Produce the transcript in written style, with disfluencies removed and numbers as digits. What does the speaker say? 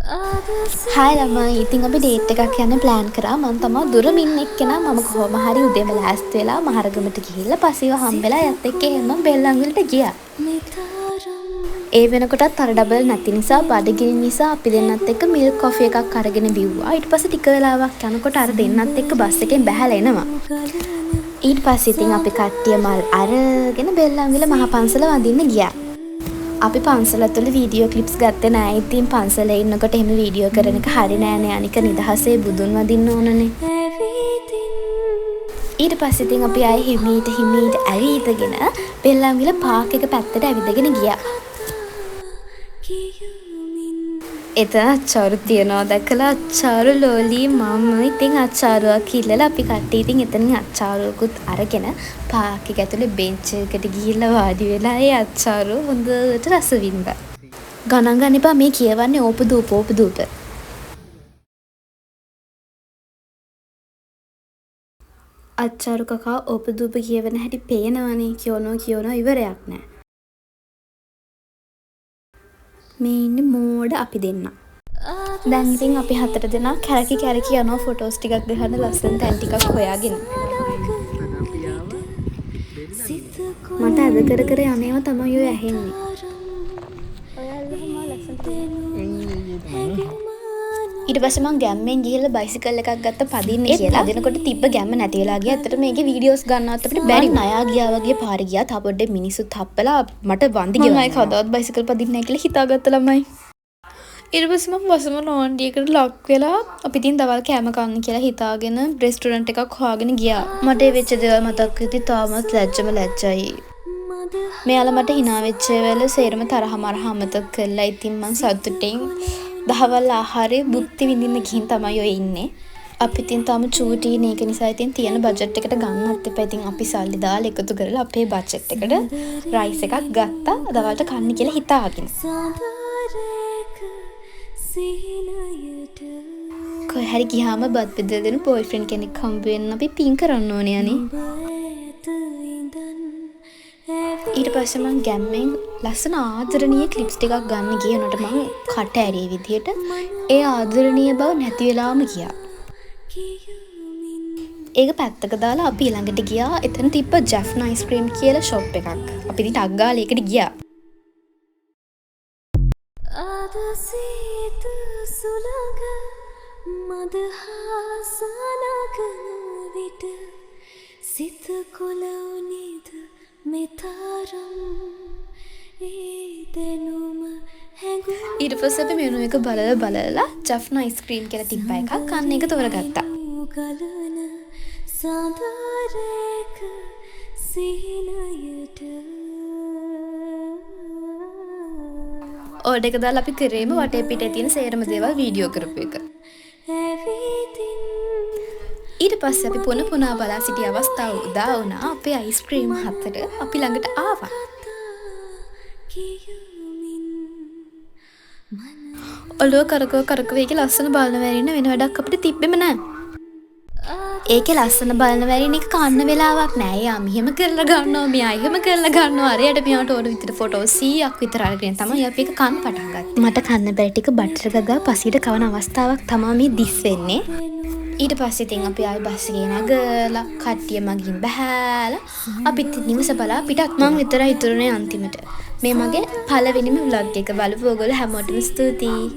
Hi ළමයි ඉතින් අපි ඩේට් එකක් යන්න ප්ලෑන් කරා මම තමයි දුරම ඉන්න එක්කෙනා මම කොහොම හරි උදේම ලෑස්ති වෙලා මහරගමට ගිහිල්ලා පස්සේ හම්බෙලා යත් එක්ක එහෙම බෙල්ලන්විලට ගියා. ඒ වෙනකොටත් අර ඩබල් නැති නිසා බඩගිනි නිසා අපි දෙන්නත් එක්ක මිල්ක් කොෆි එකක් අරගෙන බිව්වා. ඊට පස්සේ ටික වෙලාවක් යනකොට අර දෙන්නත් එක්ක බස් එකෙන් බැහැලා එනවා. ඊට පස්සේ ඉතින් අපි කට්ටිය මල් අරගෙන බෙල්ලන්විල මහ පන්සල වඳින්න ගියා. අපි පන්සල ඇතුළේ වීඩියෝ ක්ලිප්ස් ගත්තේ නෑ. ඉතින් පන්සලේ ඉන්නකොට එහෙම වීඩියෝ කරන එක හරි නෑනේ. අනික නිදහසේ බුදුන් වදින්න ඕනනේ. ඊට පස්සේ ඉතින් අපි ආයේ හිමීට ඇවිදගෙන බෙල්ලන්විල පාක් එක පැත්තට ඇවිදගෙන ගියා. එතන අච්චාරු තියනවා දැකලා අච්චාරු ලෝලි මම ඉතින් අච්චාරුවක් ඉල්ලලා අපි කට්ටිය ඉතින් එතනින් අච්චාරුවකුත් අරගෙන පාක් එක ඇතුලේ බෙන්ච් එකට ගිහිල්ලා වාඩි වෙලා ඒ අච්චාරුව හොඳට රස විඳා. ගණන් ගන්න එපා මේ කියවන්නේ ඕපදූප. අච්චාරු කකා ඕපදූප කියවන හැටි පේනවනේ කියනවා ඉවරයක් නෑ. මේ ඉන්නේ මෝඩ අපි දෙන්න. දැන් ඉතින් අපි හතර දෙනා කැරකි යනවා ෆොටෝස් ටිකක් ගහන්න ලස්සන තැන් ටිකක් හොයාගෙන. මට අද කර යන්නේම තමයි ඔය ඇහෙන්නේ. ඊට පස්සේ මං ගැම්මෙන් ගිහලා බයිසිකල් එකක් ගත්ත පදින්න කියලා. අදිනකොට තිබ්බ ගැම්ම නැති වෙලා ගියා. ඇත්තට මේකේ වීඩියෝස් ගන්නවත් අපිට බැරි. නයා ගියා වගේ පාරේ ගියා. තාපොඩේ මිනිස්සුත් හප්පලා මට වන්දි ගියා. මම කවදාවත් බයිසිකල් පදින්නේ නැහැ කියලා හිතාගත්ත ළමයි. ඊට පස්සේ මම බසම නෝන්ඩියකට ලක් වෙලා අපි ඉතින් දවල් කෑම කන්න කියලා හිතාගෙන රෙස්ටුරන්ට් එකක් හොයාගෙන ගියා. මට ඒ වෙච්ච දේවල් මතක් වෙද්දි තාමත් ලැජ්ජයි. මෙයාලා මට hina වෙච්ච වෙලාව සේරම තරහමරහ අමතක කළා. ඉතින් මං සතුටින් දහවල් ආහාරේ බුද්ධි විඳින්න ගිහින් තමයි ඔය ඉන්නේ. අපි ඉතින් තාම චූටි නේ. ඒක නිසා ඉතින් තියෙන බජට් එකට ගන්නත් එපා. ඉතින් අපි සල්ලි දාලා එකතු කරලා අපේ බජට් එකට රයිස් එකක් ගත්තා. දවල්ට කන්න කියලා හිතාගෙන. කොහේ හරි ගියාම බත් බෙදලා දෙන බොයිෆ්‍රෙන්ඩ් කෙනෙක් හම්බ වෙන්න අපි පින් කරන්න ඕනේ අනේ. ඊට පස්සේ මං ගැම්මෙන් ලස්සන ආදරණීය ක්ලිප්ස් ටිකක් ගන්න ගියනට මං කට ඇරිය විදියට ඒ ආදරණීය බව නැති වෙලාම ගියා. ඒක පැත්තක දාලා අපි ඊළඟට ගියා. එතන තිබ්බ ජැෆ්න අයිස්ක්‍රීම් කියලා ෂොප් එකක්. අපි ඉතින් ටක් ගාලා ඒකට ගියා. ඊට පස්සේ අපි මෙනු එක බලලා ජැෆ්න අයිස්ක්‍රීම් කියලා තිබ්බ එකක් කන්න එක තෝරගත්තා. ඕඩර් එක දාලා අපි කරේම වටේ පිටේ තියෙන සේරම දේවල් වීඩියෝ කරපු එක. ඊට පස්සේ අපි පුනා බලා සිටි අවස්ථාව උදා වුණා. අපේ අයිස්ක්‍රීම් 4 අපි ළඟට ආවා. ඔළුව කරකව ඒකේ ලස්සන බලන වැරින්න වෙන වැඩක් අපිට තිබ්බෙම නෑ. ඒකේ ලස්සන බලන වැරින්න එක කන්න වෙලාවක් නෑ. යා මෙහෙම කරලා ගන්නවා, මෙයා එහෙම කරලා ගන්නවා. අරයට මෙයාට ඕන විදිහට ෆොටෝ 100ක් විතර අරගෙන තමයි අපි ඒක කන්න පටන් ගත්තේ. මට කන්න බැරි ටික බටර් ගගා පසියට කවන අවස්ථාවක් තමයි මේ දිස් වෙන්නේ. ඊට පස්සේ ඉතින් අපි ආයෙ බස් එකේ නැගලා කට්ටිය මගින් බහැලා අපිත් නිවස බලා පිටත් මං විතරයි ඉතුරුනේ අන්තිමට. මේ මගේ පළවෙනිම vlog එක බලපු ඔයගොල්ලෝ හැමෝටම ස්තුතියි.